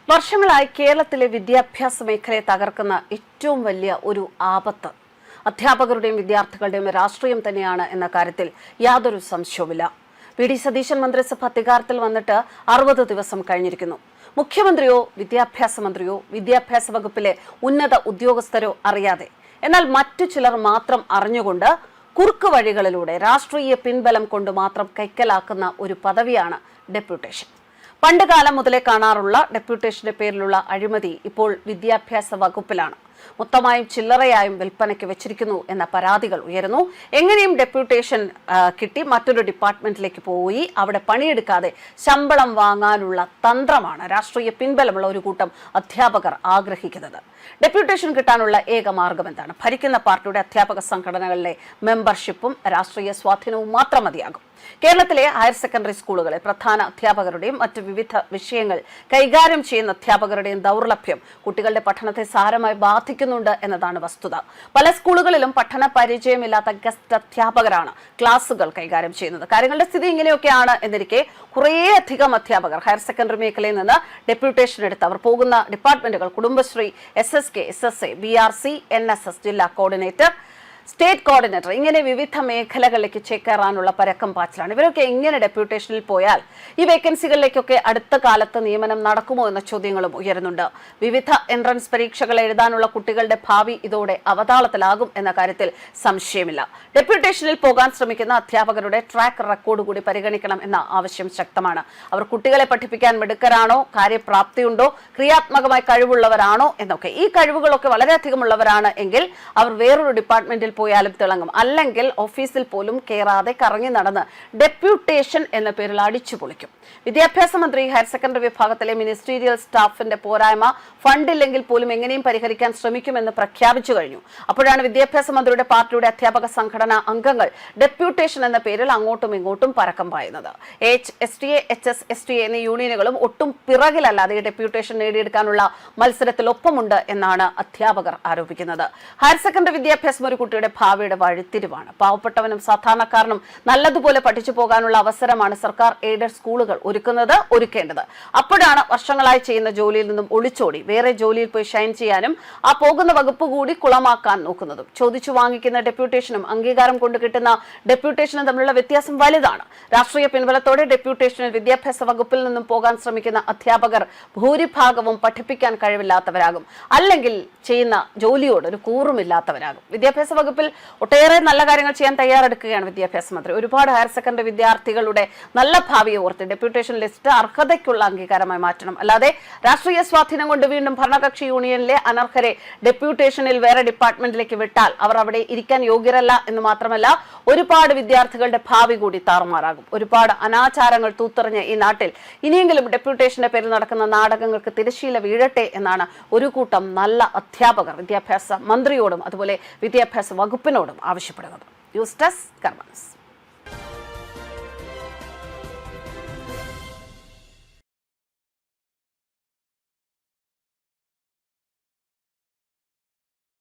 വർഷങ്ങളായി കേരളത്തിലെ വിദ്യാഭ്യാസ മേഖലയെ തകർക്കുന്ന ഏറ്റവും വലിയ ഒരു ആപത്ത് അധ്യാപകരുടെയും വിദ്യാർത്ഥികളുടെയും രാഷ്ട്രീയം തന്നെയാണ് എന്ന കാര്യത്തിൽ യാതൊരു സംശയവുമില്ല. വി.ഡി. സതീശൻ മന്ത്രിസഭ അധികാരത്തിൽ വന്നിട്ട് 60 ദിവസം കഴിഞ്ഞിരിക്കുന്നു. മുഖ്യമന്ത്രിയോ വിദ്യാഭ്യാസ മന്ത്രിയോ വിദ്യാഭ്യാസ വകുപ്പിലെ ഉന്നത ഉദ്യോഗസ്ഥരോ അറിയാതെ, എന്നാൽ മറ്റു ചിലർ മാത്രം അറിഞ്ഞുകൊണ്ട് കുറുക്കു വഴികളിലൂടെ രാഷ്ട്രീയ പിൻബലം കൊണ്ട് മാത്രം കൈക്കലാക്കുന്ന ഒരു പദവിയാണ് ഡെപ്യൂട്ടേഷൻ. പണ്ട് കാലം മുതലേ കാണാറുള്ള ഡെപ്യൂട്ടേഷന്റെ പേരിലുള്ള അഴിമതി ഇപ്പോൾ വിദ്യാഭ്യാസ വകുപ്പിലാണ്. മൊത്തമായും ചില്ലറയായും വിൽപ്പനയ്ക്ക് വെച്ചിരിക്കുന്നു എന്ന പരാതികൾ ഉയരുന്നു. എങ്ങനെയും ഡെപ്യൂട്ടേഷൻ കിട്ടി മറ്റൊരു ഡിപ്പാർട്ട്മെന്റിലേക്ക് പോയി അവിടെ പണിയെടുക്കാതെ ശമ്പളം വാങ്ങാനുള്ള തന്ത്രമാണ് രാഷ്ട്രീയ പിൻബലമുള്ള ഒരു കൂട്ടം അധ്യാപകർ ആഗ്രഹിക്കുന്നത്. ഡെപ്യൂട്ടേഷൻ കിട്ടാനുള്ള ഏക മാർഗം എന്താണ്? ഭരിക്കുന്ന പാർട്ടിയുടെ അധ്യാപക സംഘടനകളിലെ മെമ്പർഷിപ്പും രാഷ്ട്രീയ സ്വാധീനവും മാത്രം മതിയാകും. കേരളത്തിലെ ഹയർ സെക്കൻഡറി സ്കൂളുകളിൽ പ്രധാന അധ്യാപകരുടെയും മറ്റ് വിവിധ വിഷയങ്ങൾ കൈകാര്യം ചെയ്യുന്ന അധ്യാപകരുടെയും ദൗർലഭ്യം കുട്ടികളുടെ പഠനത്തെ സാരമായി ബാധിക്കുന്നുണ്ട് എന്നതാണ് വസ്തുത. പല സ്കൂളുകളിലും പഠന പരിചയമില്ലാത്ത ഗസ്റ്റ് അധ്യാപകരാണ് ക്ലാസുകൾ കൈകാര്യം ചെയ്യുന്നത്. കാര്യങ്ങളുടെ സ്ഥിതി ഇങ്ങനെയൊക്കെയാണ് എന്നിരിക്കെ കുറേയധികം അധ്യാപകർ ഹയർ സെക്കൻഡറി മേഖലയിൽ നിന്ന് ഡെപ്യൂട്ടേഷൻ എടുത്ത് അവർ പോകുന്ന ഡിപ്പാർട്ട്മെന്റുകൾ Kudumbashree, SSK, SSA, BRC, NSS ജില്ലാ കോർഡിനേറ്റർ, സ്റ്റേറ്റ് കോർഡിനേറ്റർ ഇങ്ങനെ വിവിധ മേഖലകളിലേക്ക് ചേക്കേറാനുള്ള പരക്കം പാച്ചിലാണ്. ഇവരൊക്കെ എങ്ങനെ ഡെപ്യൂട്ടേഷനിൽ പോയാൽ ഈ വേക്കൻസികളിലേക്കൊക്കെ അടുത്ത കാലത്ത് നിയമനം നടക്കുമോ എന്ന ചോദ്യങ്ങളും ഉയരുന്നുണ്ട്. വിവിധ എൻട്രൻസ് പരീക്ഷകൾ എഴുതാനുള്ള കുട്ടികളുടെ ഭാവി ഇതോടെ അവതാളത്തിലാകും എന്ന കാര്യത്തിൽ സംശയമില്ല. ഡെപ്യൂട്ടേഷനിൽ പോകാൻ ശ്രമിക്കുന്ന അധ്യാപകരുടെ ട്രാക്ക് റെക്കോർഡ് കൂടി പരിഗണിക്കണം എന്ന ആവശ്യം ശക്തമാണ്. അവർ കുട്ടികളെ പഠിപ്പിക്കാൻ മിടുക്കരാണോ, കാര്യപ്രാപ്തിയുണ്ടോ, ക്രിയാത്മകമായി കഴിവുള്ളവരാണോ എന്നൊക്കെ. ഈ കഴിവുകളൊക്കെ വളരെയധികം ഉള്ളവരാണ് എങ്കിൽ അവർ വേറൊരു ഡിപ്പാർട്ട്മെന്റിൽ പോയാലും തിളങ്ങും. അല്ലെങ്കിൽ ഓഫീസിൽ പോലും കയറാതെ കറങ്ങി നടന്ന് ഡെപ്യൂട്ടേഷൻ എന്ന പേരിൽ അടിച്ചു പൊളിക്കും. വിദ്യാഭ്യാസ മന്ത്രി ഹയർ സെക്കൻഡറി വിഭാഗത്തിലെ മിനിസ്റ്റീരിയൽ സ്റ്റാഫിന്റെ പോരായ്മ ഫണ്ടില്ലെങ്കിൽ പോലും എങ്ങനെയും പരിഹരിക്കാൻ ശ്രമിക്കുമെന്ന് പ്രഖ്യാപിച്ചു കഴിഞ്ഞു. അപ്പോഴാണ് വിദ്യാഭ്യാസ മന്ത്രിയുടെ പാർട്ടിയുടെ അധ്യാപക സംഘടനാ അംഗങ്ങൾ ഡെപ്യൂട്ടേഷൻ എന്ന പേരിൽ അങ്ങോട്ടും ഇങ്ങോട്ടും പരക്കം പായുന്നത്. STA, HS, STA എന്നീ യൂണിയനുകളും ഒട്ടും പിറകിലല്ലാതെ ഈ ഡെപ്യൂട്ടേഷൻ നേടിയെടുക്കാനുള്ള മത്സരത്തിൽ ഒപ്പമുണ്ട് എന്നാണ് അധ്യാപകർ ആരോപിക്കുന്നത്. ഹയർ സെക്കൻഡറി വിദ്യാഭ്യാസം ഒരു കുട്ടിയുടെ ഭാവിയുടെ വഴിത്തിരിവാണ്. പാവപ്പെട്ടവനും സാധാരണക്കാരനും നല്ലതുപോലെ പഠിച്ചു പോകാനുള്ള അവസരമാണ് സർക്കാർ എയ്ഡഡ് സ്കൂളുകൾ ഒരുക്കേണ്ടത്. അപ്പോഴാണ് വർഷങ്ങളായി ചെയ്യുന്ന ജോലിയിൽ നിന്നും ഒളിച്ചോടി വേറെ ജോലിയിൽ പോയി ഷൈൻ ചെയ്യാനും ആ പോകുന്ന വകുപ്പ് കൂടി കുളമാക്കാൻ നോക്കുന്നതും. ചോദിച്ചു വാങ്ങിക്കുന്ന ഡെപ്യൂട്ടേഷനും അംഗീകാരം കൊണ്ട് കിട്ടുന്ന ഡെപ്യൂട്ടേഷനും തമ്മിലുള്ള വ്യത്യാസം വലുതാണ്. രാഷ്ട്രീയ പിൻബലത്തോടെ ഡെപ്യൂട്ടേഷനിൽ വിദ്യാഭ്യാസ വകുപ്പിൽ നിന്നും പോകാൻ ശ്രമിക്കുന്ന അധ്യാപകർ ഭൂരിഭാഗവും പഠിപ്പിക്കാൻ കഴിവില്ലാത്തവരാകും, അല്ലെങ്കിൽ ചെയ്യുന്ന ജോലിയോട് ഒരു കൂറുമില്ലാത്തവരാകും. വിദ്യാഭ്യാസ വകുപ്പിൽ ഒട്ടേറെ നല്ല കാര്യങ്ങൾ ചെയ്യാൻ തയ്യാറെടുക്കുകയാണ് വിദ്യാഭ്യാസ മന്ത്രി. ഒരുപാട് ഹയർ സെക്കൻഡറി വിദ്യാർത്ഥികളുടെ നല്ല ഭാവിയെ ഓർത്ത് ഡെപ്യൂട്ടേഷൻ ലിസ്റ്റ് അർഹതയ്ക്കുള്ള അംഗീകാരമായി മാറ്റണം. അല്ലാതെ രാഷ്ട്രീയ സ്വാധീനം കൊണ്ട് വീണ്ടും ഭരണകക്ഷി യൂണിയനിലെ അനർഹരെ ഡെപ്യൂട്ടേഷനിൽ വേറെ ഡിപ്പാർട്ട്മെന്റിലേക്ക് വിട്ടാൽ അവർ അവിടെ ഇരിക്കാൻ യോഗ്യരല്ല എന്ന് മാത്രമല്ല ഒരുപാട് വിദ്യാർത്ഥികളുടെ ഭാവി കൂടി താറുമാറാകും. ഒരുപാട് അനാചാരങ്ങൾ തൂത്തെറിഞ്ഞ ഈ നാട്ടിൽ ഇനിയെങ്കിലും ഡെപ്യൂട്ടേഷന്റെ പേരിൽ നടക്കുന്ന നാടകങ്ങൾക്ക് തിരശ്ശീല വീഴട്ടെ എന്നാണ് ഒരു കൂട്ടം നല്ല അധ്യാപകർ വിദ്യാഭ്യാസ മന്ത്രിയോടും അതുപോലെ വിദ്യാഭ്യാസ വകുപ്പിനോടും ആവശ്യപ്പെടുന്നത്. ന്യൂസ് ഡെസ്ക് കർമ്മ ന്യൂസ്.